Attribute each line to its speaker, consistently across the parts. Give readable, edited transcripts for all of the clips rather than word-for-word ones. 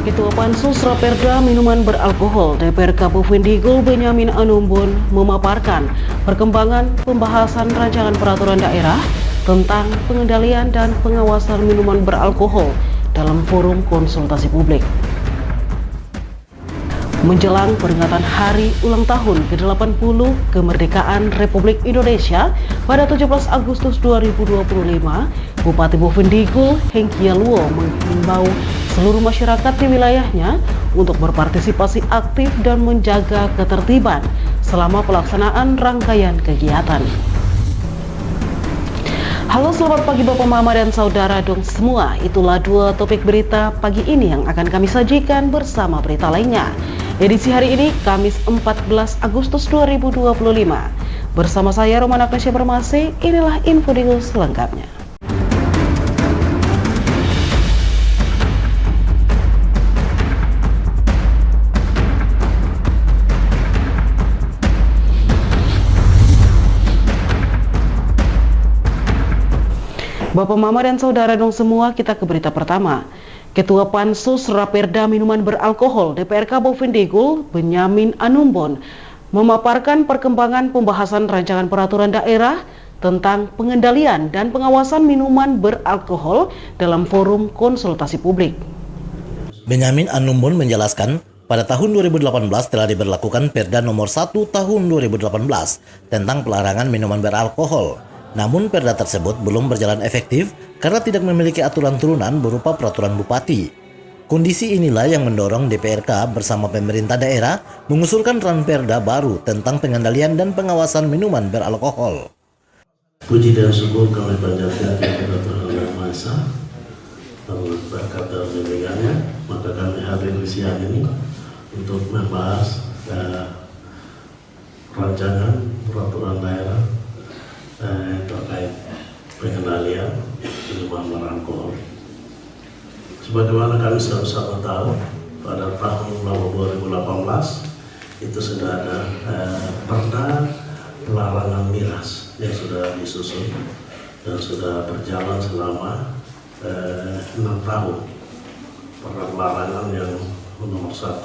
Speaker 1: Ketua Pansus Raperda Minuman Beralkohol DPR Kabupaten Digul Benyamin Anumbun memaparkan perkembangan pembahasan rancangan peraturan daerah tentang pengendalian dan pengawasan minuman beralkohol dalam forum konsultasi publik. Menjelang peringatan Hari Ulang Tahun ke-80 Kemerdekaan Republik Indonesia pada 17 Agustus 2025, Bupati Bovendigul Hengki Yaluo menghimbau seluruh masyarakat di wilayahnya untuk berpartisipasi aktif dan menjaga ketertiban selama pelaksanaan rangkaian kegiatan. Halo, selamat pagi Bapak Mama dan Saudara dong semua. Itulah dua topik berita pagi ini yang akan kami sajikan bersama berita lainnya. Edisi hari ini, Kamis 14 Agustus 2025. Bersama saya, Romana Agnesya Permasi, inilah info Digul selengkapnya. Bapak, Mama, dan Saudara dong semua, kita ke berita pertama. Ketua Pansus Raperda Minuman Beralkohol DPR Kabupaten Digul Benyamin Anumbun memaparkan perkembangan pembahasan rancangan peraturan daerah tentang pengendalian dan pengawasan minuman beralkohol dalam forum konsultasi publik.
Speaker 2: Benyamin Anumbun menjelaskan, pada tahun 2018 telah diberlakukan Perda nomor 1 tahun 2018 tentang pelarangan minuman beralkohol. Namun perda tersebut belum berjalan efektif karena tidak memiliki aturan turunan berupa peraturan bupati. Kondisi inilah yang mendorong DPRK bersama pemerintah daerah mengusulkan ranperda baru tentang pengendalian dan pengawasan minuman beralkohol.
Speaker 3: Puji dan syukur kami panjatkan kepada Tuhan Yang Maha Esa, berkat dan bimbingannya, maka kami hadir di siang ini untuk membahas rancangan peraturan daerah terkait pengendalian minuman beralkohol. Sebagaimana kami sama-sama tahu, pada tahun 2018 itu sudah ada perda pelarangan miras yang sudah disusun dan sudah berjalan selama 6 tahun. Perda pelarangan yang nomor 1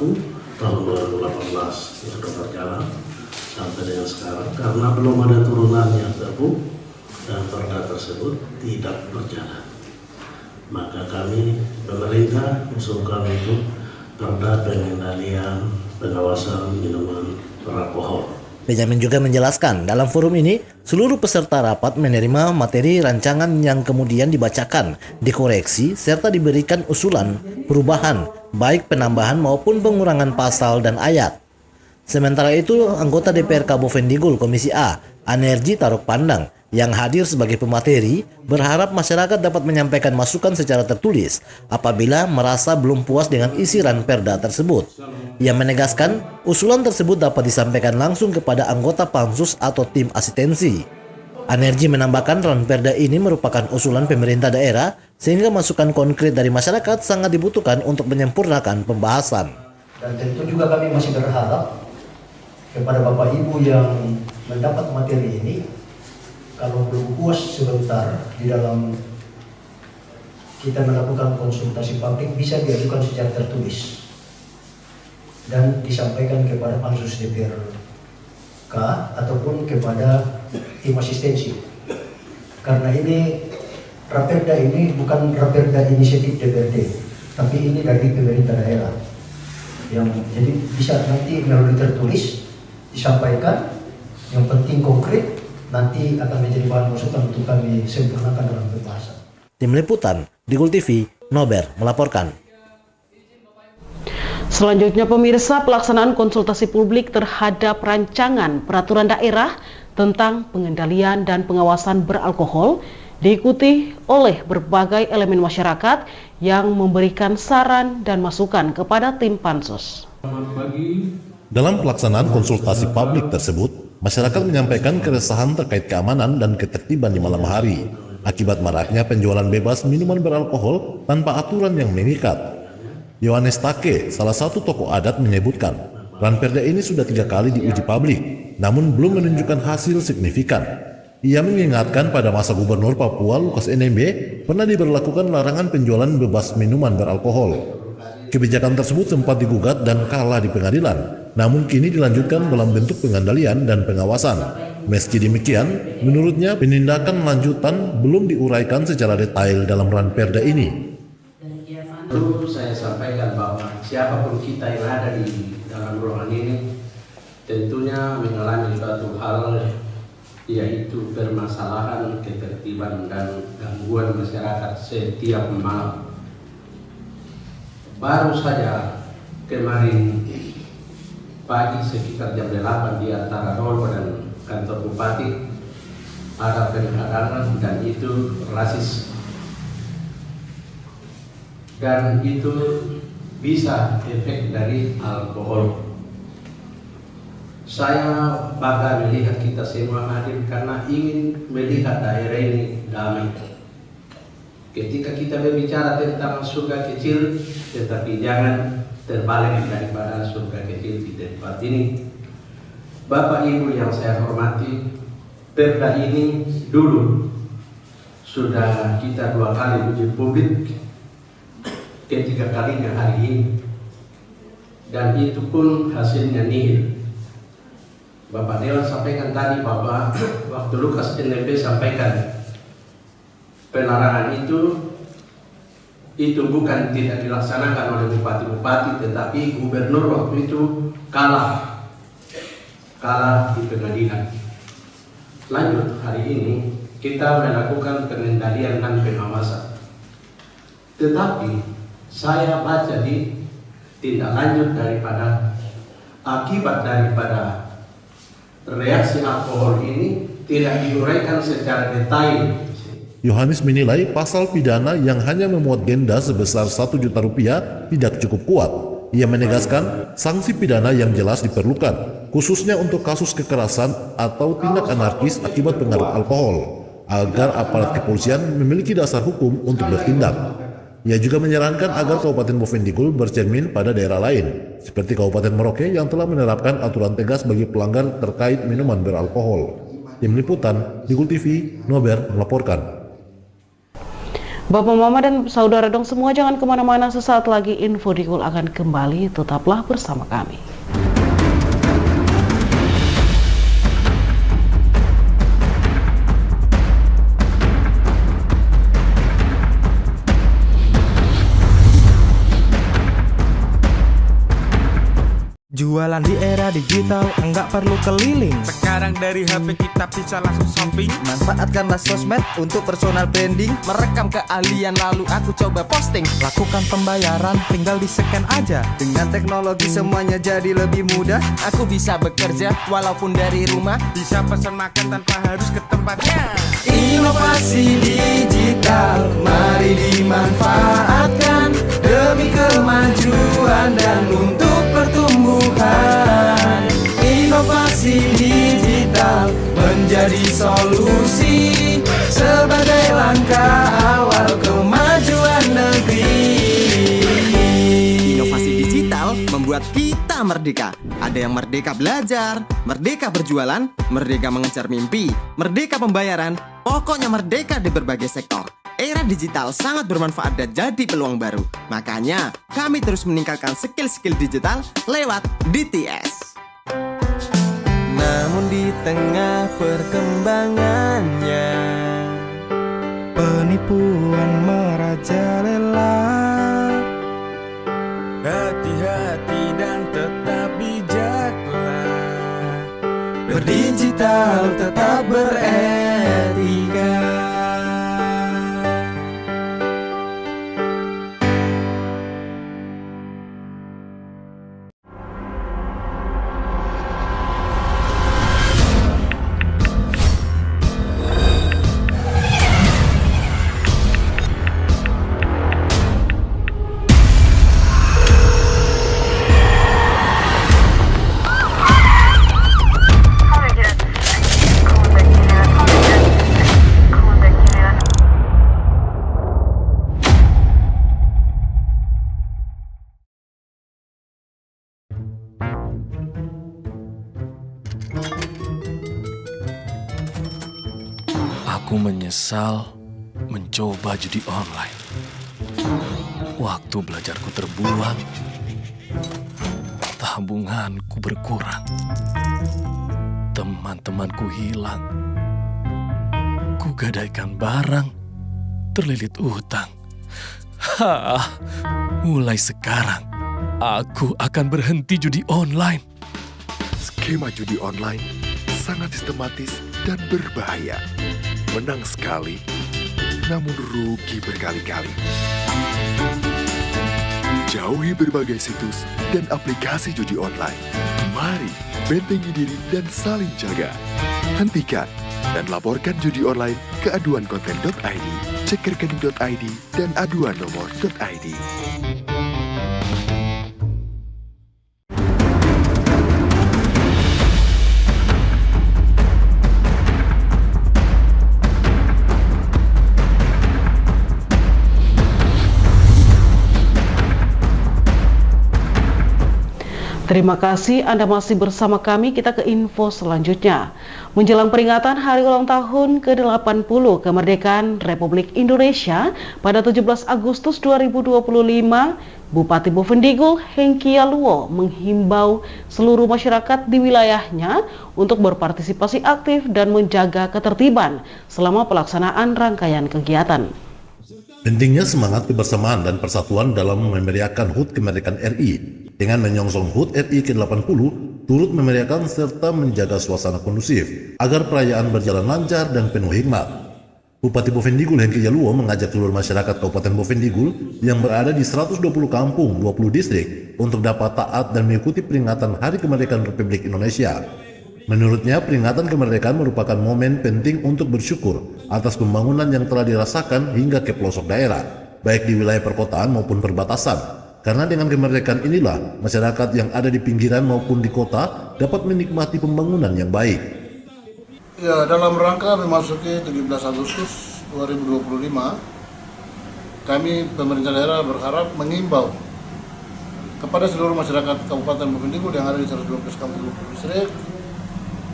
Speaker 3: tahun 2018 itu sudah berjalan sampai dengan sekarang karena belum ada turunannya terbuk dan perda tersebut tidak berjalan. Maka kami pemerintah usulkan untuk perda pengendalian pengawasan minuman beralkohol.
Speaker 2: Benyamin juga menjelaskan, dalam forum ini seluruh peserta rapat menerima materi rancangan yang kemudian dibacakan, dikoreksi, serta diberikan usulan perubahan, baik penambahan maupun pengurangan pasal dan ayat. Sementara itu, anggota DPR Kabupaten Digul Komisi A, Anerji Taruk Pandang, yang hadir sebagai pemateri, berharap masyarakat dapat menyampaikan masukan secara tertulis apabila merasa belum puas dengan isi ranperda tersebut. Ia menegaskan, usulan tersebut dapat disampaikan langsung kepada anggota pansus atau tim asistensi. Anerji menambahkan ranperda ini merupakan usulan pemerintah daerah, sehingga masukan konkret dari masyarakat sangat dibutuhkan untuk menyempurnakan pembahasan.
Speaker 4: Dan tentu juga kami masih berharap kepada Bapak Ibu yang mendapat materi ini, kalau belum puas sebentar di dalam kita melakukan konsultasi publik, bisa diajukan secara tertulis dan disampaikan kepada pansus DPRK ataupun kepada tim asistensi. Karena ini raperda ini bukan raperda inisiatif DPRD, tapi ini dari pemerintah daerah. Yang jadi bisa nanti melalui tertulis disampaikan, yang penting konkret, nanti akan menjadi bahan masukan untuk kami sempurnakan dalam pembahasan.
Speaker 2: Tim Liputan, Digul TV, Nober melaporkan.
Speaker 1: Selanjutnya pemirsa, pelaksanaan konsultasi publik terhadap rancangan peraturan daerah tentang pengendalian dan pengawasan beralkohol diikuti oleh berbagai elemen masyarakat yang memberikan saran dan masukan kepada tim pansus.
Speaker 5: Dalam pelaksanaan konsultasi publik tersebut, masyarakat menyampaikan keresahan terkait keamanan dan ketertiban di malam hari akibat maraknya penjualan bebas minuman beralkohol tanpa aturan yang mengikat. Yohanes Take, salah satu tokoh adat, menyebutkan ranperda ini sudah 3 kali diuji publik, namun belum menunjukkan hasil signifikan. Ia mengingatkan pada masa Gubernur Papua Lukas NMB pernah diberlakukan larangan penjualan bebas minuman beralkohol. Kebijakan tersebut sempat digugat dan kalah di pengadilan, namun kini dilanjutkan dalam bentuk pengandalian dan pengawasan. Meski demikian, menurutnya penindakan lanjutan belum diuraikan secara detail dalam ranperda ini.
Speaker 6: Perlu saya sampaikan bahwa siapapun kita yang ada di dalam ruangan ini tentunya mengalami suatu hal, yaitu permasalahan ketertiban dan gangguan masyarakat setiap malam. Baru saja kemarin pagi sekitar jam 8 di antara Rolo dan kantor bupati ada penghadangan dan itu rasis. Dan itu bisa efek dari alkohol. Saya bangga melihat kita semua hadir karena ingin melihat daerah ini damai. Ketika kita berbicara tentang surga kecil, tetapi jangan terbalik daripada surga kecil di tempat ini. Bapak Ibu yang saya hormati, perda ini dulu sudah kita 2 kali uji publik, ketiga kalinya hari ini, dan itu pun hasilnya nihil. Bapak Dewan sampaikan tadi bahwa waktu Lukas NMB sampaikan pelarangan itu bukan tidak dilaksanakan oleh bupati-bupati, tetapi gubernur waktu itu kalah di pengadilan. Lanjut hari ini kita melakukan pengendalian dan pengawasan, tetapi saya baca di tindak lanjut daripada akibat daripada reaksi alkohol ini tidak diuraikan secara detail.
Speaker 5: Yohanes menilai pasal pidana yang hanya memuat denda sebesar 1 juta rupiah tidak cukup kuat. Ia menegaskan sanksi pidana yang jelas diperlukan, khususnya untuk kasus kekerasan atau tindak anarkis akibat pengaruh alkohol, agar aparat kepolisian memiliki dasar hukum untuk bertindak. Ia juga menyarankan agar Kabupaten Bovendigul bercermin pada daerah lain, seperti Kabupaten Merauke yang telah menerapkan aturan tegas bagi pelanggar terkait minuman beralkohol. Tim Liputan, Digul TV, Nober melaporkan.
Speaker 1: Bapak, Mama, dan saudara dong semua, jangan kemana-mana, sesaat lagi Info Digul akan kembali, tetaplah bersama kami.
Speaker 7: Jualan di era digital, enggak perlu keliling.
Speaker 8: Sekarang dari HP kita bisa langsung shopping.
Speaker 7: Manfaatkanlah sosmed untuk personal branding.
Speaker 8: Merekam keahlian lalu aku coba posting.
Speaker 7: Lakukan pembayaran, tinggal di-scan aja.
Speaker 9: Dengan teknologi semuanya jadi lebih mudah.
Speaker 8: Aku bisa bekerja walaupun dari rumah.
Speaker 9: Bisa pesan makan tanpa harus ke tempatnya.
Speaker 7: Inovasi digital, mari dimanfaatkan demi kemajuan dan untuk pertumbuhan. Inovasi digital menjadi solusi sebagai langkah awal kemajuan negeri.
Speaker 9: Inovasi digital membuat kita merdeka. Ada yang merdeka belajar, merdeka berjualan, merdeka mengejar mimpi, merdeka pembayaran, pokoknya merdeka di berbagai sektor. Era digital sangat bermanfaat dan jadi peluang baru. Makanya, kami terus meningkatkan skill-skill digital lewat DTS.
Speaker 7: Namun di tengah perkembangannya, penipuan merajalela.
Speaker 8: Hati-hati dan tetap bijaklah.
Speaker 7: Berdigital tetap beretika.
Speaker 10: Aku menyesal mencoba judi online. Waktu belajarku terbuang, tabunganku berkurang, teman-temanku hilang, ku gadaikan barang, terlilit utang. Mulai sekarang, aku akan berhenti judi online.
Speaker 11: Skema judi online sangat sistematis dan berbahaya. Menang sekali, namun rugi berkali-kali. Jauhi berbagai situs dan aplikasi judi online. Mari bentengi diri dan saling jaga. Hentikan dan laporkan judi online ke aduankonten.id, cekerkening.id, dan aduannomor.id.
Speaker 1: Terima kasih Anda masih bersama kami. Kita ke info selanjutnya. Menjelang peringatan Hari Ulang Tahun ke-80 Kemerdekaan Republik Indonesia pada 17 Agustus 2025, Bupati Bovendigul Hengki Yaluo menghimbau seluruh masyarakat di wilayahnya untuk berpartisipasi aktif dan menjaga ketertiban selama pelaksanaan rangkaian kegiatan.
Speaker 5: Pentingnya semangat kebersamaan dan persatuan dalam memeriahkan HUT Kemerdekaan RI. Dengan menyongsong HUT RI ke-80, turut memeriahkan serta menjaga suasana kondusif agar perayaan berjalan lancar dan penuh hikmat. Bupati Bovendigul Hengki Yaluo mengajak seluruh masyarakat Kabupaten Bovendigul yang berada di 120 kampung, 20 distrik untuk dapat taat dan mengikuti peringatan Hari Kemerdekaan Republik Indonesia. Menurutnya, peringatan kemerdekaan merupakan momen penting untuk bersyukur atas pembangunan yang telah dirasakan hingga ke pelosok daerah, baik di wilayah perkotaan maupun perbatasan. Karena dengan kemerdekaan inilah, masyarakat yang ada di pinggiran maupun di kota dapat menikmati pembangunan yang baik.
Speaker 12: Ya, dalam rangka memasuki 17 Agustus 2025, kami pemerintah daerah berharap mengimbau kepada seluruh masyarakat Kabupaten Bovendigul yang ada di 112 kampung distrik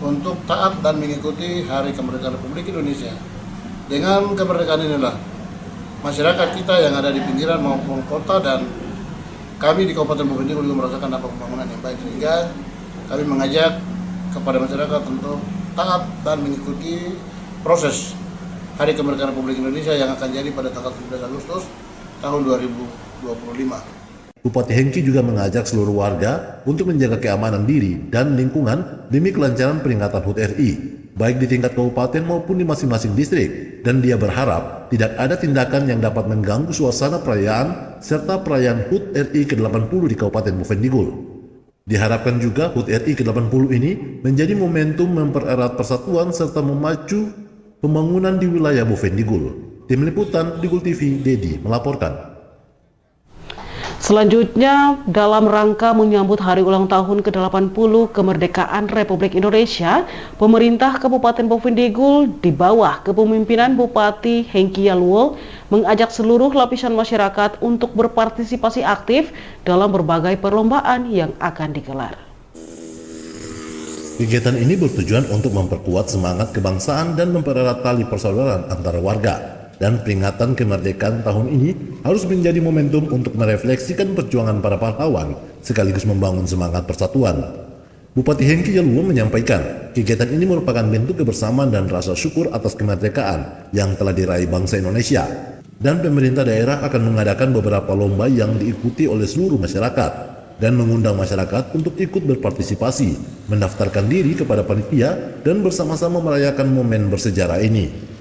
Speaker 12: untuk taat dan mengikuti Hari Kemerdekaan Republik Indonesia. Dengan kemerdekaan inilah, masyarakat kita yang ada di pinggiran maupun kota dan kami di Kabupaten Bovendigul juga merasakan dampak pembangunan yang baik, sehingga kami mengajak kepada masyarakat untuk taat dan mengikuti proses Hari Kemerdekaan Republik Indonesia yang akan jadi pada tanggal 17 Agustus tahun 2025.
Speaker 5: Bupati Hengki juga mengajak seluruh warga untuk menjaga keamanan diri dan lingkungan demi kelancaran peringatan HUT RI, baik di tingkat kabupaten maupun di masing-masing distrik, dan dia berharap tidak ada tindakan yang dapat mengganggu suasana perayaan serta perayaan HUT RI ke-80 di Kabupaten Bovendigul. Diharapkan juga HUT RI ke-80 ini menjadi momentum mempererat persatuan serta memacu pembangunan di wilayah Bovendigul. Tim Liputan Digul TV, Dedi melaporkan.
Speaker 1: Selanjutnya, dalam rangka menyambut Hari Ulang Tahun ke-80 Kemerdekaan Republik Indonesia, pemerintah Kabupaten Bovendigul di bawah kepemimpinan Bupati Hengki Yaluo mengajak seluruh lapisan masyarakat untuk berpartisipasi aktif dalam berbagai perlombaan yang akan digelar.
Speaker 5: Kegiatan ini bertujuan untuk memperkuat semangat kebangsaan dan mempererat tali persaudaraan antara warga. Dan peringatan kemerdekaan tahun ini harus menjadi momentum untuk merefleksikan perjuangan para pahlawan sekaligus membangun semangat persatuan. Bupati Hengki Yaluo menyampaikan, kegiatan ini merupakan bentuk kebersamaan dan rasa syukur atas kemerdekaan yang telah diraih bangsa Indonesia. Dan pemerintah daerah akan mengadakan beberapa lomba yang diikuti oleh seluruh masyarakat dan mengundang masyarakat untuk ikut berpartisipasi, mendaftarkan diri kepada panitia dan bersama-sama merayakan momen bersejarah ini.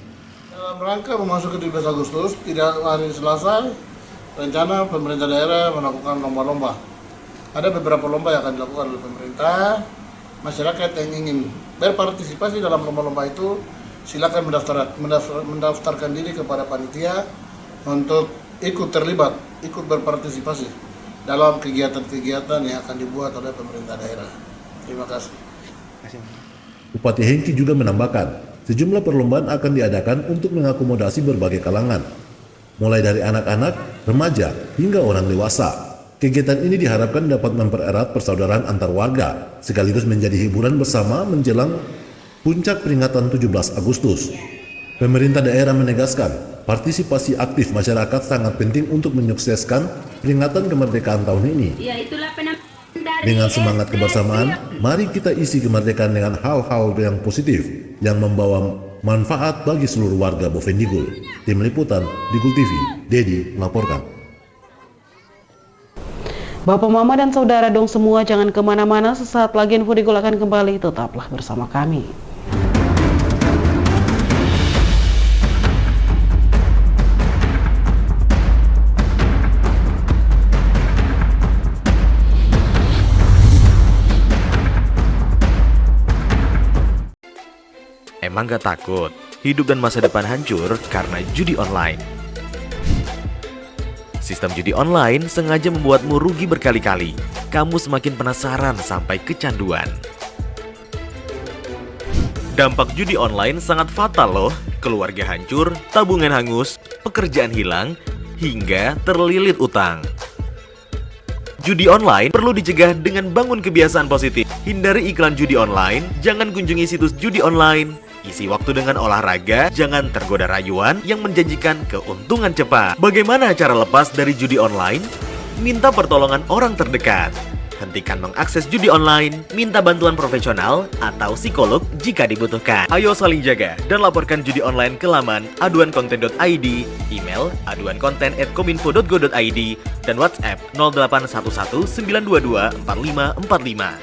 Speaker 12: Rangka memasuki 17 Agustus, tidak hari Selasa, rencana pemerintah daerah melakukan lomba-lomba. Ada beberapa lomba yang akan dilakukan oleh pemerintah. Masyarakat yang ingin berpartisipasi dalam lomba-lomba itu, silakan mendaftarkan diri kepada panitia untuk ikut terlibat, ikut berpartisipasi dalam kegiatan-kegiatan yang akan dibuat oleh pemerintah daerah. Terima kasih.
Speaker 5: Bupati Hengki juga menambahkan, sejumlah perlombaan akan diadakan untuk mengakomodasi berbagai kalangan, mulai dari anak-anak, remaja, hingga orang dewasa. Kegiatan ini diharapkan dapat mempererat persaudaraan antar warga, sekaligus menjadi hiburan bersama menjelang puncak peringatan 17 Agustus. Pemerintah daerah menegaskan, partisipasi aktif masyarakat sangat penting untuk menyukseskan peringatan kemerdekaan tahun ini. Dengan semangat kebersamaan, mari kita isi kemerdekaan dengan hal-hal yang positif yang membawa manfaat bagi seluruh warga Bovendigul. Tim Liputan, Digul TV, Dedi melaporkan.
Speaker 1: Bapak, Mama, dan Saudara dong semua, jangan kemana-mana, sesaat lagi Info Digul akan kembali, tetaplah bersama kami.
Speaker 13: Emang gak takut hidup dan masa depan hancur karena judi online? Sistem judi online sengaja membuatmu rugi berkali-kali. Kamu semakin penasaran sampai kecanduan. Dampak judi online sangat fatal loh. Keluarga hancur, tabungan hangus, pekerjaan hilang, hingga terlilit utang. Judi online perlu dicegah dengan bangun kebiasaan positif. Hindari iklan judi online, jangan kunjungi situs judi online. Isi waktu dengan olahraga, jangan tergoda rayuan yang menjanjikan keuntungan cepat. Bagaimana cara lepas dari judi online? Minta pertolongan orang terdekat. Hentikan mengakses judi online, minta bantuan profesional atau psikolog jika dibutuhkan. Ayo saling jaga dan laporkan judi online ke laman aduankonten.id, email aduankonten@kominfo.go.id, dan WhatsApp 0811 922 4545.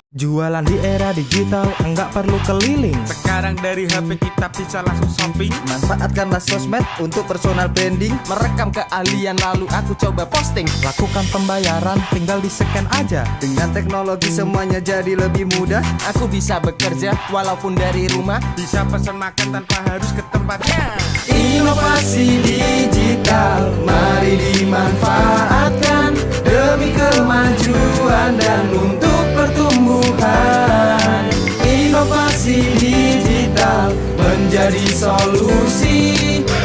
Speaker 7: Jualan di era digital, enggak perlu keliling.
Speaker 8: Sekarang dari HP kita bisa langsung shopping.
Speaker 9: Manfaatkanlah sosmed untuk personal branding. Merekam keahlian lalu aku coba posting.
Speaker 7: Lakukan pembayaran, tinggal di-scan aja.
Speaker 9: Dengan teknologi semuanya jadi lebih mudah. Aku bisa bekerja walaupun dari rumah.
Speaker 8: Bisa pesan makan tanpa harus ke tempatnya.
Speaker 9: Inovasi digital, mari dimanfaatkan demi kemajuan dan untuk pertumbuhan. Inovasi digital menjadi solusi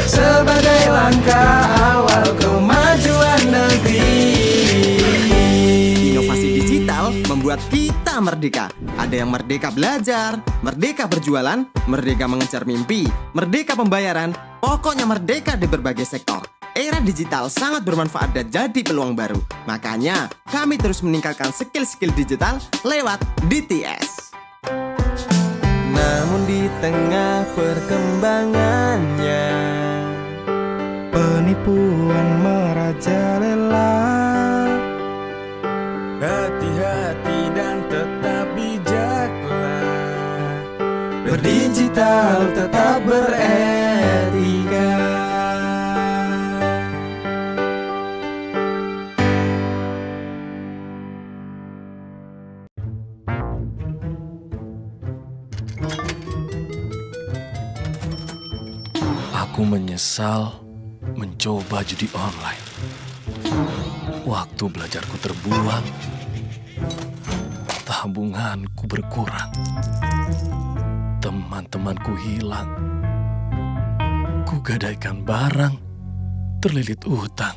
Speaker 9: sebagai langkah awal kemajuan negeri. Inovasi digital membuat kita merdeka. Ada yang merdeka belajar, merdeka berjualan, merdeka mengejar mimpi, merdeka pembayaran, pokoknya merdeka di berbagai sektor. Era digital sangat bermanfaat dan jadi peluang baru. Makanya, kami terus meningkatkan skill-skill digital lewat DTS.
Speaker 8: Namun di tengah perkembangannya,
Speaker 7: Penipuan merajalela.
Speaker 8: hati-hati dan tetap bijaklah.
Speaker 7: Berdigital tetap beretika.
Speaker 10: Aku menyesal mencoba judi online. Waktu belajarku terbuang, tabunganku berkurang, teman-temanku hilang, kugadaikan barang, terlilit utang.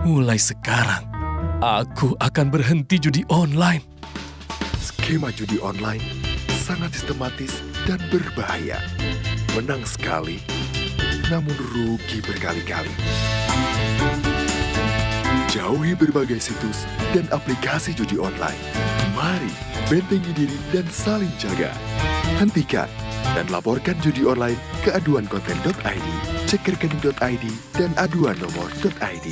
Speaker 10: Mulai sekarang, aku akan berhenti judi online.
Speaker 11: Skema judi online sangat sistematis dan berbahaya. Menang sekali, namun rugi berkali-kali. Jauhi berbagai situs dan aplikasi judi online. Mari bentengi diri dan saling jaga. Hentikan dan laporkan judi online ke aduankonten.id, cekerkening.id, dan aduannomor.id.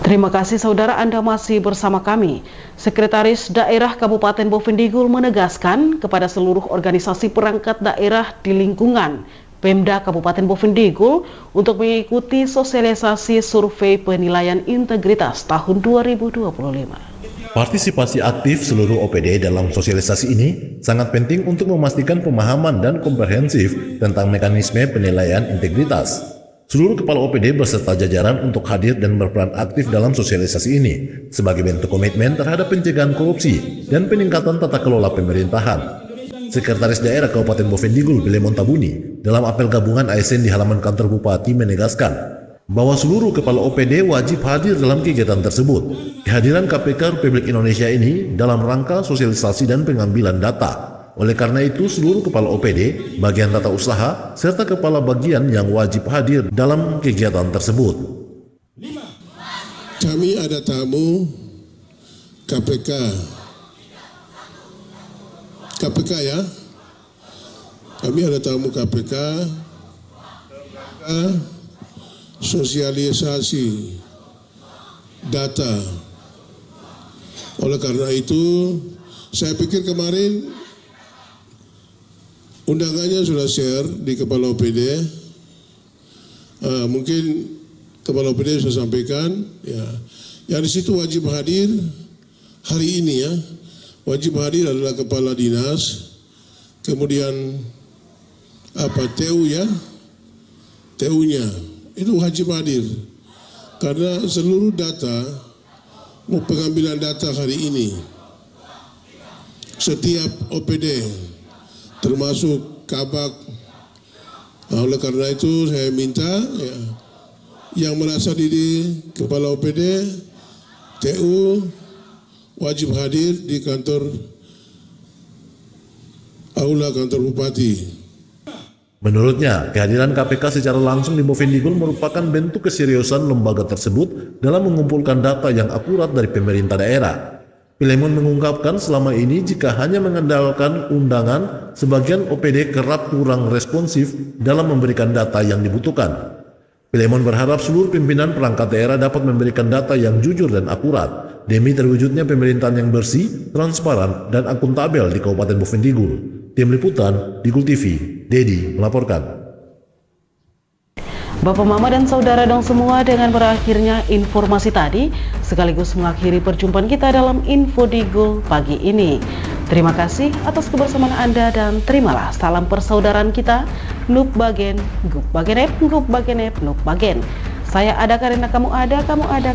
Speaker 1: Terima kasih saudara, Anda masih bersama kami. Sekretaris Daerah Kabupaten Bovendigul menegaskan kepada seluruh organisasi perangkat daerah di lingkungan Pemda Kabupaten Bovendigul untuk mengikuti sosialisasi survei penilaian integritas tahun 2025.
Speaker 5: Partisipasi aktif seluruh OPD dalam sosialisasi ini sangat penting untuk memastikan pemahaman dan komprehensif tentang mekanisme penilaian integritas. Seluruh kepala OPD beserta jajaran untuk hadir dan berperan aktif dalam sosialisasi ini sebagai bentuk komitmen terhadap pencegahan korupsi dan peningkatan tata kelola pemerintahan. Sekretaris Daerah Kabupaten Bovendigul Pilemon Tabuni dalam apel gabungan ASN di halaman kantor Bupati menegaskan bahwa seluruh kepala OPD wajib hadir dalam kegiatan tersebut. Kehadiran KPK Republik Indonesia ini dalam rangka sosialisasi dan pengambilan data. Oleh karena itu, seluruh kepala OPD, bagian tata usaha, serta kepala bagian yang wajib hadir dalam kegiatan tersebut.
Speaker 14: Kami ada tamu KPK ya. Kami ada tamu KPK, sosialisasi data. Oleh karena itu, saya pikir kemarin undangannya sudah share di kepala OPD. Mungkin kepala OPD sudah sampaikan. Ya, yang di situ wajib hadir hari ini ya. Wajib hadir adalah kepala dinas, kemudian TU ya, TU-nya itu wajib hadir karena seluruh data, pengambilan data hari ini, setiap OPD termasuk Kabak. Oleh karena itu saya minta ya, yang merasa diri kepala OPD, TU wajib hadir di kantor aula kantor Bupati.
Speaker 5: Menurutnya, kehadiran KPK secara langsung di Bovendigul merupakan bentuk keseriusan lembaga tersebut dalam mengumpulkan data yang akurat dari pemerintah daerah. Pilemon mengungkapkan selama ini jika hanya mengandalkan undangan, sebagian OPD kerap kurang responsif dalam memberikan data yang dibutuhkan. Pilemon berharap seluruh pimpinan perangkat daerah dapat memberikan data yang jujur dan akurat demi terwujudnya pemerintahan yang bersih, transparan, dan akuntabel di Kabupaten Bovendigul. Tim Liputan, Digul TV, Dedi melaporkan.
Speaker 1: Bapak, Mama, dan Saudara dong semua, dengan berakhirnya informasi tadi sekaligus mengakhiri perjumpaan kita dalam Info Digul pagi ini. Terima kasih atas kebersamaan Anda dan terimalah salam persaudaraan kita. Nuk Bagen, Guk Bagenep, Guk Bagenep, Nuk Bagen. Saya ada karena kamu ada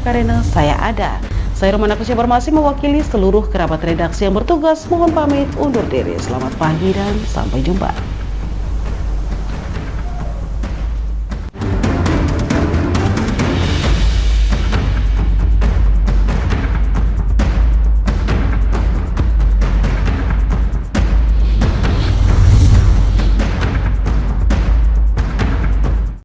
Speaker 1: karena saya ada. Saya Romana Kusyabarmasi mewakili seluruh kerabat redaksi yang bertugas mohon pamit undur diri. Selamat pagi dan sampai jumpa.